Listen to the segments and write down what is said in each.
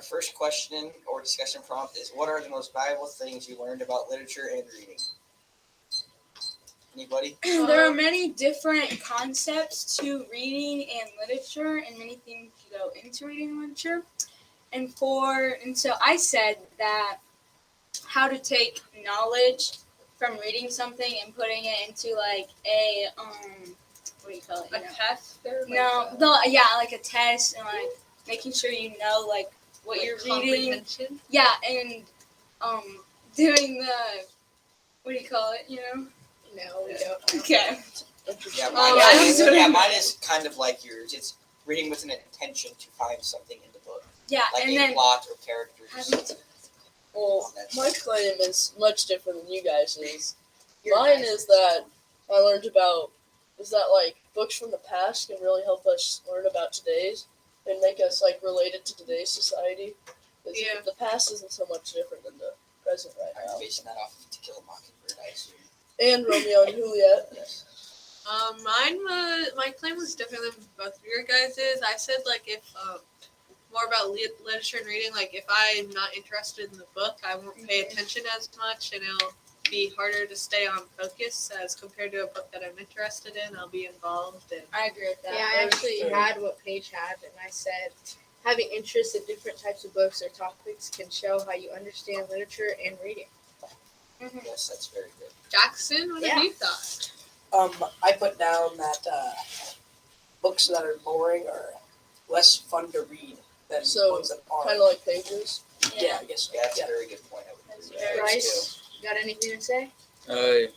first question or discussion prompt is, what are the most valuable things you learned about literature and reading? Anybody? There are many different concepts to reading and literature, and many things go into reading and literature. And so I said that how to take knowledge from reading something and putting it into like a what do you call it? A test? Like a test, and like making sure you know like what Like you're reading. comprehension? Yeah, and doing the what do you call it? You know? No, we don't. Okay. Yeah, mine is kind of like yours. It's reading with an intention to find something in the book, Yeah, like and a then plot or characters. Well, my claim is much different than you guys' is. Mine is that I learned about is that like books from the past can really help us learn about today's and make us like related to today's society. Yeah. The past isn't so much different than the present right I'm now. basing that off of To Kill a Mockingbird, I assume. And Romeo and Juliet. Yes. My claim was different than both of your guys's. I said like if more about literature and reading, like if I'm not interested in the book, I won't pay attention as much, and it'll be harder to stay on focus as compared to a book that I'm interested in. I'll be involved. And I agree with that. Yeah, I actually had what Paige had, and I said, having interest in different types of books or topics can show how you understand literature and reading. Yes, that's very good. Jackson, what have you thought? I put down that books that are boring are less fun to read than So, ones that are. Kind of like pages. Yeah, I guess so. Yeah, that's Yeah. a very good point. I would That's agree very with that Bryce, you got anything to say? I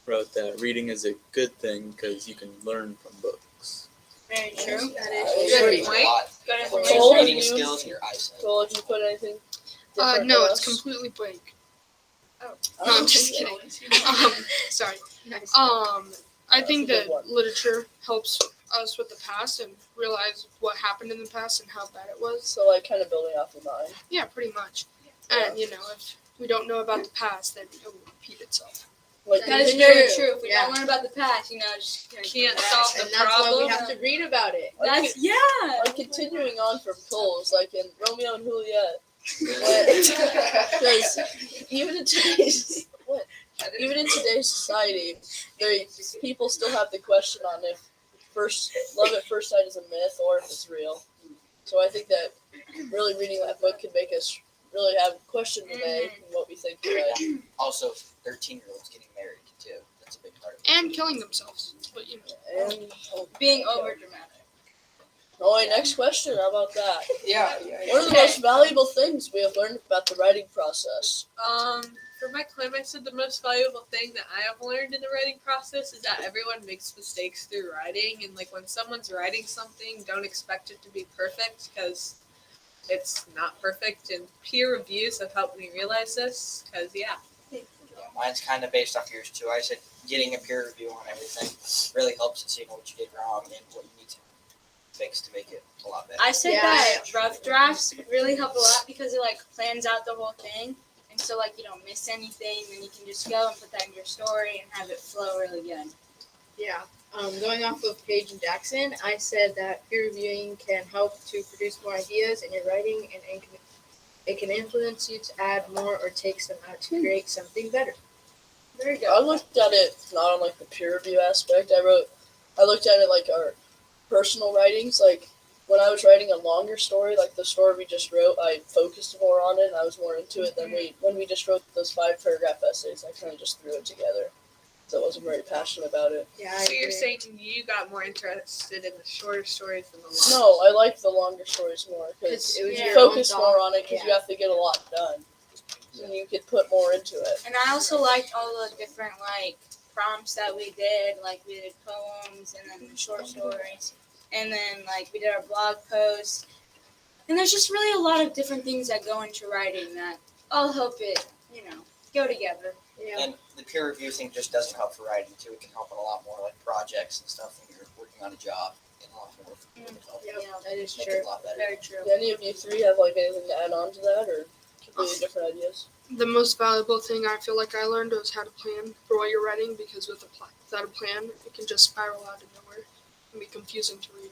wrote that reading is a good thing because you can learn from books. Very true. too. That Yeah, is I Good agree true. a point. lot. Good For information. Cole, your reading you- skills and your eyesight. Joel, if you put anything different No, than it's us? completely blank. Oh, No, I'm just kidding. Sorry. Nice. I think That's a that good one. literature helps us with the past and realize what happened in the past and how bad it was. So like kind of building off of mine. Yeah, pretty much. And if we don't know about the past, then it will repeat itself. Like That is continuing- very true. If we Yeah. don't learn about the past, just Can't come solve back. the And that's why we problem. have to read about it. That's Like continuing on from Cole's, like in Romeo and Juliet. Because even in today's society, people still have the question on if love at first sight is a myth or if it's real. So I think that really reading that book can make us really have question today and what we think today. Also, 13-year-olds getting married too. That's a big part of it. And killing themselves. But And being over dramatic. next question. How about that? Yeah. What are the most valuable things we have learned about the writing process? For my claim, I said the most valuable thing that I have learned in the writing process is that everyone makes mistakes through writing, and like when someone's writing something, don't expect it to be perfect because it's not perfect. And peer reviews have helped me realize this. Because Yeah, mine's kind of based off yours too. I said getting a peer review on everything really helps in seeing what you did wrong and what you need to fix to make it a lot better. I said Yeah. that rough drafts really help a lot because it plans out the whole thing, and so you don't miss anything. Then you can just go and put that in your story and have it flow really good. Yeah. Going off of Paige and Jackson, I said that peer reviewing can help to produce more ideas in your writing, and it can influence you to add more or take some out to create something better. Very good. I looked at it not on like the peer review aspect. I looked at it like our personal writings. Like when I was writing a longer story, like the story we just wrote, I focused more on it and I was more into it than when we just wrote those 5-paragraph essays. I kind of just threw it together. So I wasn't very passionate about it. Yeah. so you're saying you got more interested in the shorter stories than the long? No, I like the longer stories more because it was you your focus own more thought. on it because you Yeah. have to get a lot done. And you could put more into it. And I also liked all the different prompts that we did. We did poems and then short stories, and then we did our blog posts. And there's just really a lot of different things that go into writing that all help it, go together. Yeah. And the peer review thing just doesn't help for writing too. It can help in a lot more projects and stuff when you're working on a job and a lot more. Yeah, that is Make true. it a lot better. Very true. Do any of you three have anything to add on to that or completely different ideas? the most valuable thing I feel like I learned was how to plan for what you're writing, because without a plan, it can just spiral out of nowhere and be confusing to read.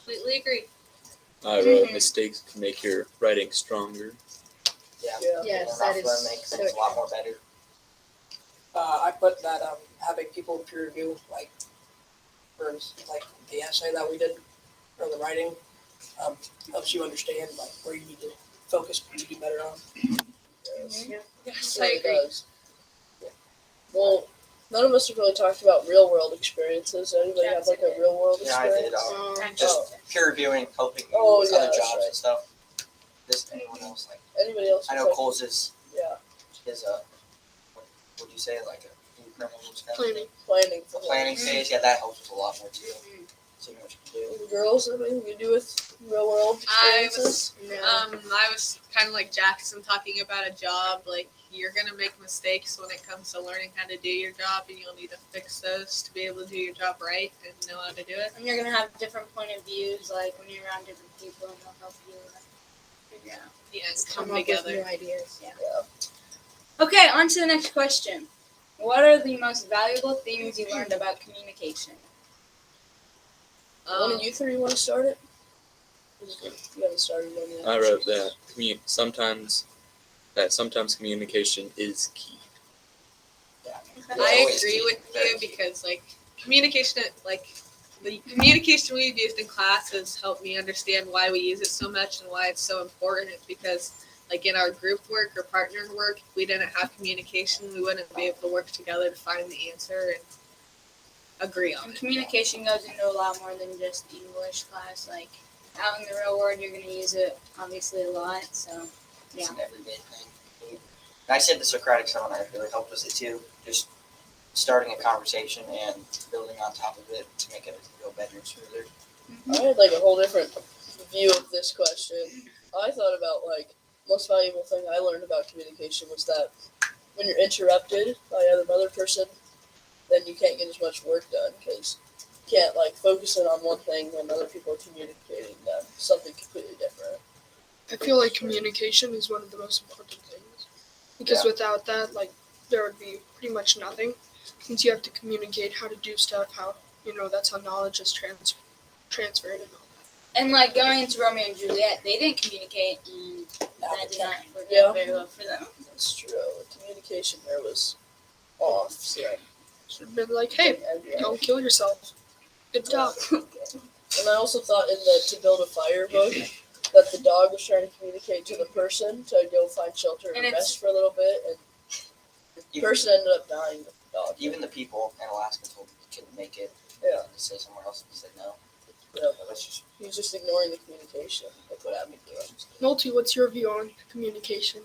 Completely agree. I wrote Mhm. mistakes can make your writing stronger. Yeah. Yeah. Yes, And that enough is to make so things a lot true. more better. I put that having people peer review, like for like the essay that we did or the writing, helps you understand like where you need to focus to do better on. Yes, It I really agree. does. Well, none of us have really talked about real world experiences. Anybody have like a real world Yeah, I did. experience? Just peer reviewing, helping you Oh, with yeah, other that's jobs right. and stuff. Just anyone else like Anybody else? I who's know like, Cole's is Yeah, what would you say, like a criminal stuff? Planning. planning The for planning phase, yeah, that helps with a lot more too. Seeing what you can do. The girls, anything you do with real world experiences? No. I was kind of like Jackson talking about a job. Like you're gonna make mistakes when it comes to learning how to do your job, and you'll need to fix those to be able to do your job right and know how to do it. And you're gonna have different point of views, like when you're around different people, and they'll help you figure out. Yeah, and Come come up with together. new ideas. Okay, on to the next question. What are the most valuable things you learned about communication? One of you three want to start it? You haven't started one yet. I wrote that sometimes communication is key. I Always agree key, with very you key. because like communication, like the communication we've used in class has helped me understand why we use it so much and why it's so important. Because like in our group work or partner work, if we didn't have communication, we wouldn't be able to work together to find the answer and agree on And it. communication goes into a lot more than just English class. Like out in the real world, you're gonna use it obviously a lot. So It's an everyday thing. And I said the Socratic seminar really helped with it too. Just starting a conversation and building on top of it to make it go better and smoother. I had like a whole different view of this question. I thought about like most valuable thing I learned about communication was that when you're interrupted by another person, then you can't get as much work done because you can't like focus in on one thing when other people are communicating something completely different. I feel like communication is one of the most important things because without that, like, there would be pretty much nothing. Since you have to communicate how to do stuff, that's how knowledge is transferred and all that. and like going into Romeo and Juliet, they didn't communicate, and that did not work Yeah. out very well for them. That's true. The communication there was off. So Should have been like, hey, don't kill yourself. Good job. And I also thought in the To Build a Fire book that the dog was trying to communicate to the person to go find shelter and And it's- rest for a little bit, and the person ended up dying with the dog. Even the people in Alaska told me he couldn't make it. Yeah. To stay somewhere else, and he said no. Yeah. That's just He was just ignoring the communication. That's what happened to him. Multi, what's your view on communication?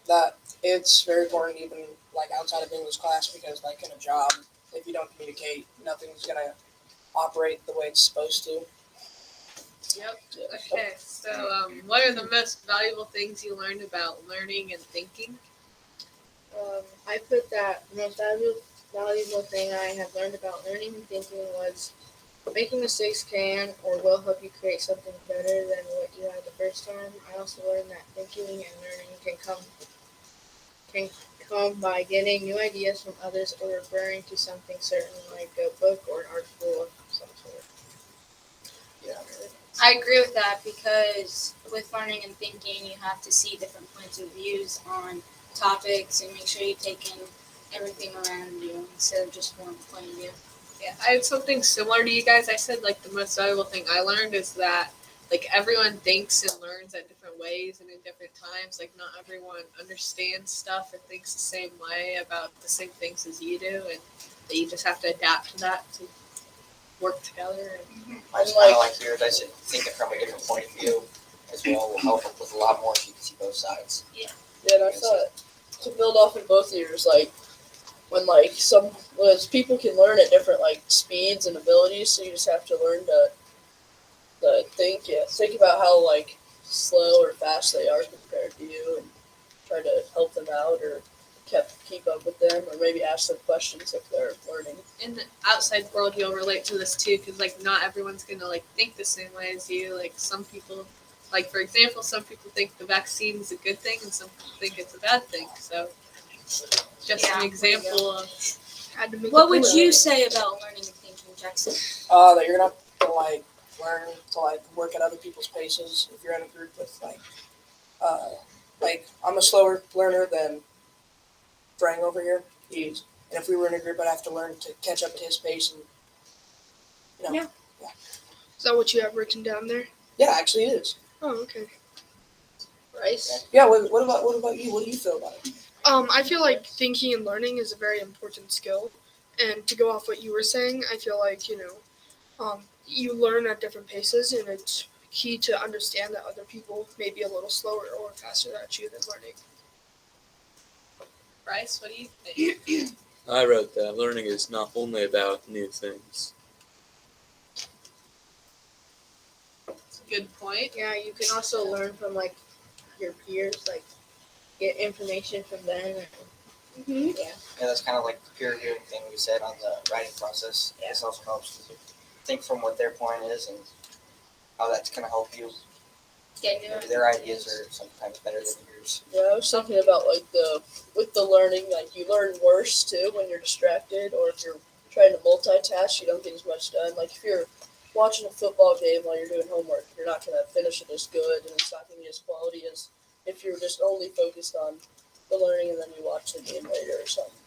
That it's very important even like outside of English class because like in a job, if you don't communicate, nothing's gonna operate the way it's supposed to. Yep. Yeah. Okay, so what are the most valuable things you learned about learning and thinking? I put that the most valuable thing I have learned about learning and thinking was making mistakes can or will help you create something better than what you had the first time. I also learned that thinking and learning can come by getting new ideas from others or referring to something certain like a book or an article of some sort. yeah. I agree with that because with learning and thinking, you have to see different points of views on topics and make sure you take in everything around you instead of just one point of view. Yeah, I had something similar to you guys. I said like the most valuable thing I learned is that like everyone thinks and learns at different ways and in different times. Like not everyone understands stuff and thinks the same way about the same things as you do, and that you just have to adapt to that to work together. And Mine's kind of like yours. I said thinking from a different point of view as well will help with a lot more if you can see both sides. Yeah, and I thought to build off of both of yours, like when people can learn at different like speeds and abilities, so you just have to learn to think about how like slow or fast they are compared to you, and try to help them out or keep up with them, or maybe ask them questions if they're learning. in the outside world, you'll relate to this too, because like not everyone's gonna like think the same way as you. Like some people, like for example, some people think the vaccine is a good thing, and some people think it's a bad thing. So, just Yeah, an example of Had to make What it would clear. you say about learning and thinking, Jackson? That you're not gonna like learn to like work at other people's paces. If you're in a group with like I'm a slower learner than Frank over here. And if we were in a group, I'd have to learn to catch up at his pace and Is that what you have written down there? yeah, actually it is. Oh, okay. Rice. Yeah. What about you? What do you feel about it? I feel like thinking and learning is a very important skill. And to go off what you were saying, I feel like, you learn at different paces, and it's key to understand that other people may be a little slower or faster at you than learning. Bryce, what do you think? I wrote that learning is not only about new things. That's a good point. Yeah, you can also learn from like your peers, like get information from them. Mhm. Yeah. Yeah, that's kind of like the peer reviewing thing we said on the writing process. Yeah. This also helps to think from what their point is and how that's going to help you. Get new Maybe their ideas are sometimes better than yours. Yeah, I was thinking about like with the learning, like you learn worse too when you're distracted, or if you're trying to multitask, you don't get as much done. Like if you're watching a football game while you're doing homework, you're not gonna finish it as good, and it's not gonna be as quality as if you're just only focused on the learning and then you watch the game later or something.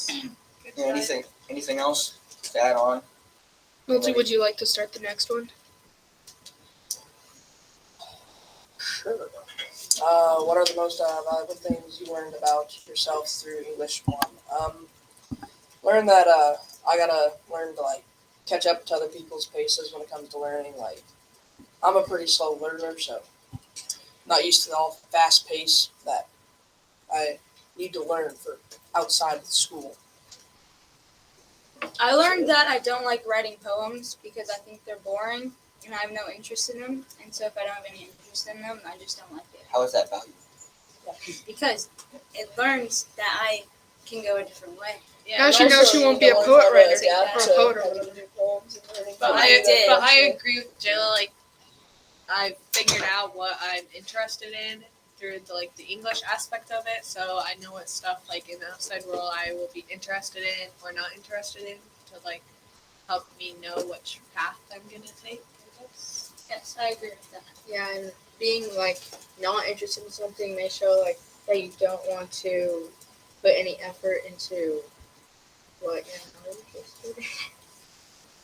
Good Yeah, side. anything else to add on? Milty, would you like to start the next one? Sure. What are the most valuable things you learned about yourself through English 1? Learned that I gotta learn to like catch up to other people's paces when it comes to learning. Like I'm a pretty slow learner, so not used to the all fast pace that I need to learn for outside of school. I learned that I don't like writing poems because I think they're boring and I have no interest in them. And so if I don't have any interest in them, I just don't like it. How is that valuable? Because it learns that I can go a different way. Yeah, Now she Also, knows she you won't need be a to learn poet how to writer adapt or a to poet having writer. to do poems and learning But how to I do that. but I agree with Jayla. Like I figured out what I'm interested in through the English aspect of it. So I know what stuff like in the outside world I will be interested in or not interested in to like help me know which path I'm gonna take. I guess. Yes, I agree with that. Yeah, and being like not interested in something may show like that you don't want to put any effort into what you're not interested in.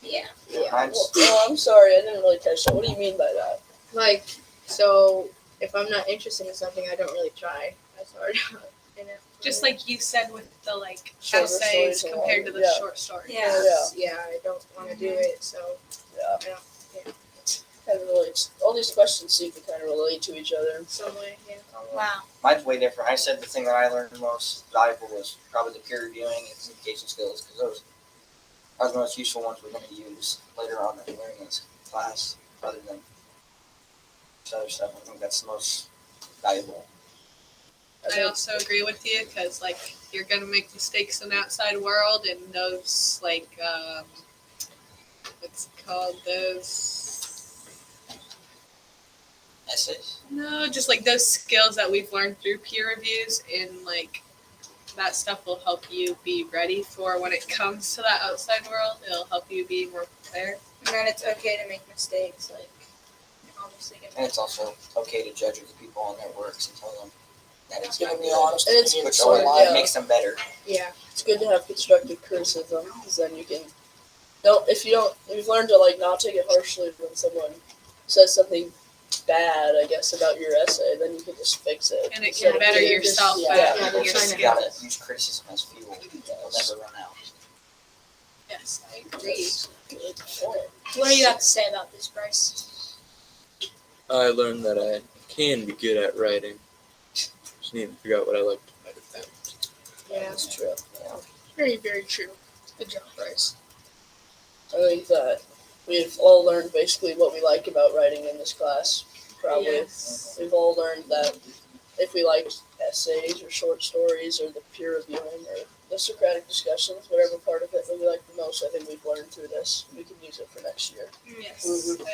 Yeah. Yeah. Mine's- Well, I'm sorry, I didn't really catch that. What do you mean by that? Like, so if I'm not interested in something, I don't really try as hard in it. Just like you said with the like Shorter essays stories and compared to the yeah. short stories. Yeah. Yeah, I don't want to do it, so Yeah. I don't. Kind of relates. All these questions seem to kind of relate to each other. Some way, yeah. Wow. Mine's way different. I said the thing that I learned most valuable was probably the peer reviewing and communication skills because those are the most useful ones we're going to use later on in learning in this class rather than this other stuff. I think that's the most valuable. I also agree with you because like you're gonna make mistakes in the outside world and those like what's it called those Essays. no just like those skills that we've learned through peer reviews and like that stuff will help you be ready for when it comes to that outside world. It'll help you be more prepared. And then it's okay to make mistakes, like obviously get And it's also okay to judge other people on their works and tell them that it's Giving not me good. honest And it's- opinion. Which so, only yeah. makes them better. Yeah. It's good to have constructive criticism because then you can if you've learned to like not take it harshly when someone says something bad, I guess, about your essay, then you can just fix it. And it Instead can of better getting just- yourself yeah. at Yeah, they're your trying to You gotta skills. use criticism as fuel. It'll never run out. Yes, I agree. Good point. What do you have to say about this, Bryce? I learned that I can be good at writing. Just need to figure out what I like to write about. Yeah. That's true. Very, very true. Good job, Bryce. I think that we've all learned basically what we like about writing in this class. Probably. Yes. We've all learned that if we like essays or short stories or the peer reviewing or the Socratic discussions, whatever part of it that we like the most, I think we've learned through this. We can use it for next year. Yes. Mhm.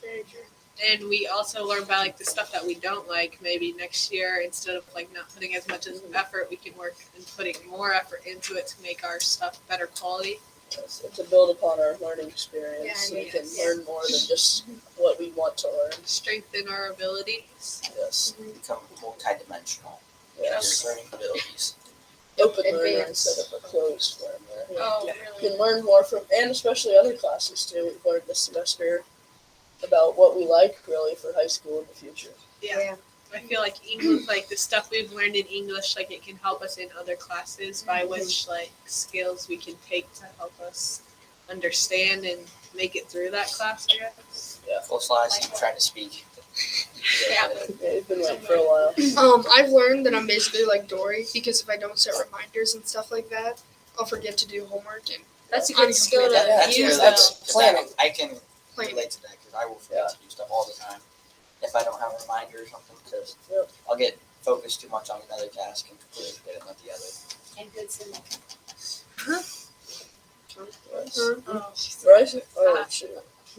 Very true. And we also learn about like the stuff that we don't like. Maybe next year, instead of like not putting as much effort, we can work and putting more effort into it to make our stuff better quality. Yes, and to build upon our learning experience, Yeah, so we yes. can learn more than just what we want to learn. Strengthen our abilities. Yes, Become multidimensional. yes. Your learning abilities. Open learner Advance. instead of a closed learner. Oh, You really? can learn more from, and especially other classes too. We've learned this semester about what we like really for high school in the future. Yeah. I feel like English, like the stuff we've learned in English, like it can help us in other classes by which like skills we can take to help us understand and make it through that class, I guess. Full slides. Trying to speak. Yeah. Yeah, it's been waiting for a while. I've learned that I'm basically like Dory because if I don't set reminders and stuff like that, I'll forget to do homework and That's a good skill to That's use, really though. that's planning. I can plan. relate to that because I will forget to do stuff all the time if I don't have a reminder or something because Yep. I'll get focused too much on another task and completely forget about the other. And good symbol. Right? Oh, shoot.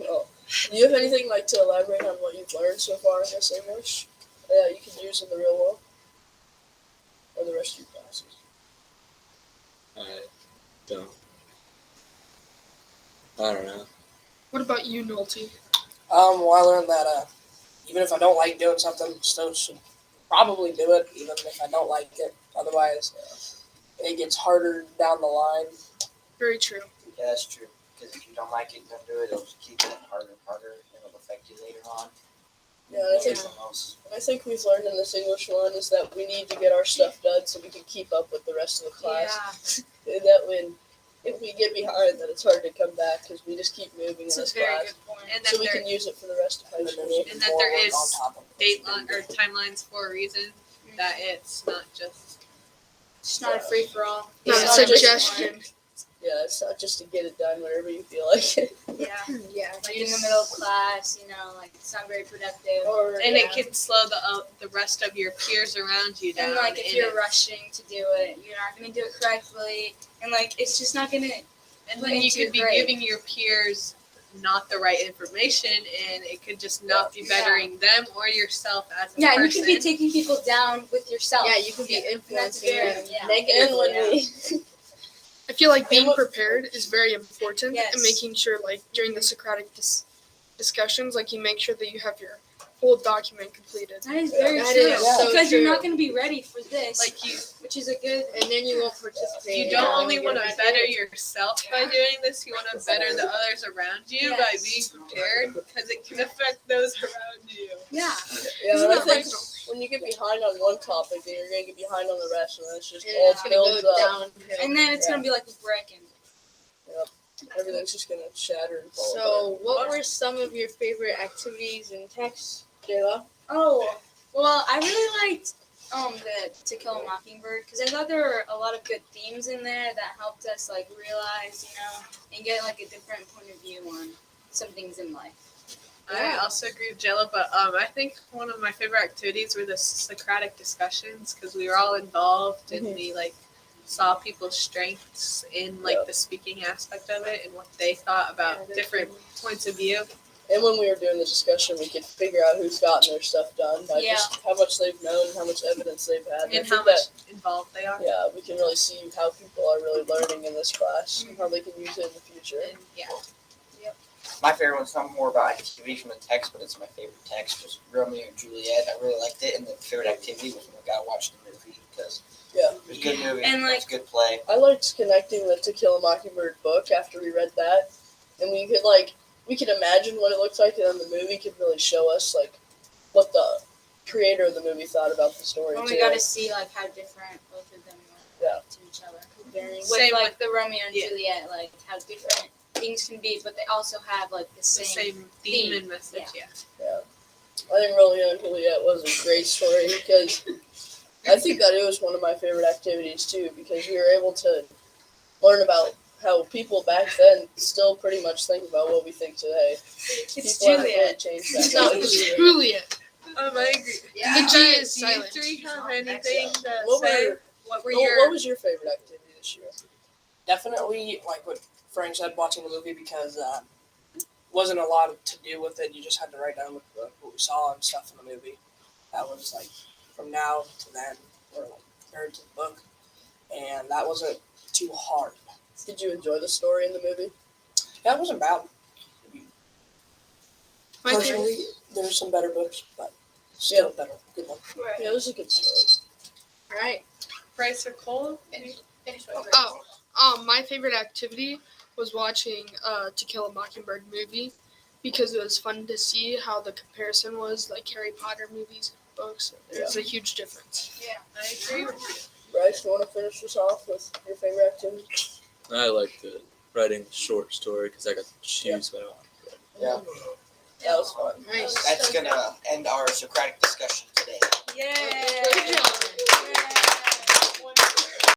Oh. Do you have anything like to elaborate on what you've learned so far in this English that you can use in the real world? Or the rest of your classes? I don't know. What about you, Nolte? Well, I learned that even if I don't like doing something, still should probably do it, even if I don't like it. Otherwise, it gets harder down the line. Very true. Yeah, that's true. Because if you don't like it, don't do it. It'll just keep getting harder and harder, and it'll affect you later on. Yeah, and I think we've learned in this English one is that we need to get our stuff done so we can keep up with the rest of the class. And that when if we get behind, then it's hard to come back because we just keep moving It's in a this very class. good point. And So that we there can use it for the rest of high school. And that there is on top of it. dateline or timelines for a reason. That it's not just It's not a free for all. Not Yeah. a suggestion. Yeah, it's not just to get it done whenever you feel like it. Yeah. Yeah. Like in the middle of class, like it's not very productive. Or and it can slow the rest of your peers around you down. And like if and you're it- rushing to do it, you're not gonna do it correctly, and like it's just not gonna. and put then you into your could be grade. giving your peers not the right information, and it could just not be bettering them or yourself as a Yeah, person. and you could be taking people down with yourself. Yeah, you can be And that's influencing very them yeah. negatively. and when we I feel like being prepared is very important Yes. and making sure, like, during the Socratic discussions, like, you make sure that you have your whole document completed. That is very That true. is so because you're true. not gonna be ready for this, like you which is a good. And then you won't participate. you in don't it. only You want to get better mad. yourself by doing this, you want to better the others around you by Yes. being prepared, because it can affect those around you. Yeah. yeah, and I Isn't that think when you get behind on one topic, then you're gonna get behind on the rest, and then it's just And all it's gonna builds go up. downhill. And then it's gonna be like a brick and. Everything's just gonna shatter and fall apart. So, what were some of your favorite activities in text, Jayla? Oh, well, I really liked the To Kill a Mockingbird because I thought there were a lot of good themes in there that helped us like realize, and get like a different point of view on some things in life. I also agree with Jella, but I think one of my favorite activities were the Socratic discussions because we were all involved and we like saw people's strengths in like the speaking aspect of it and what they thought about different points of view. And when we were doing the discussion, we could figure out who's gotten their stuff done by just how much they've known, how much evidence they've had. And I how think much involved they are. yeah, we can really see how people are really learning in this class and how they can use it in the future. And, yeah. My favorite one's not more about activities from the text, but it's my favorite text. Was Romeo and Juliet. I really liked it, and the favorite activity was when we got to watch the movie because it was a good movie. And, It was a good play. I liked connecting the To Kill a Mockingbird book after we read that, and we could imagine what it looks like, and then the movie could really show us like what the creator of the movie thought about the story When too. we got to see like how different both of them were to each other. With Same like the Romeo and yeah. Juliet, like how different things can be, but they also have like the The same. same theme and message, I think Romeo and Juliet was a great story because I think that it was one of my favorite activities too because we were able to learn about how people back then still pretty much think about what we think today. It's People haven't Juliet. really changed that No, much. It's Juliet. I agree. Yeah. The G Guys, is do you silent. three have anything to What say? were- What were What your was your favorite activity this year? Definitely, like what Frank said, watching the movie because wasn't a lot to do with it. You just had to write down what we saw and stuff in the movie. That was like from now to then, or like compared to the book, and that wasn't too hard. Did you enjoy the story in the movie? Yeah, it wasn't bad. My favorite, Personally, there's some better books, but still better. Good one. Right. Yeah, it was a good story. All right. Bryce or Cole? Finish my favorite activity was watching To Kill a Mockingbird movie because it was fun to see how the comparison was, like Harry Potter movies and books. There's a huge difference. Yeah, I agree with you. Bryce, you want to finish this off with your favorite activity? I liked writing the short story because I got to choose what I want. Yeah. That was fun. Nice. That's gonna end our Socratic discussion today. Yay! Good job.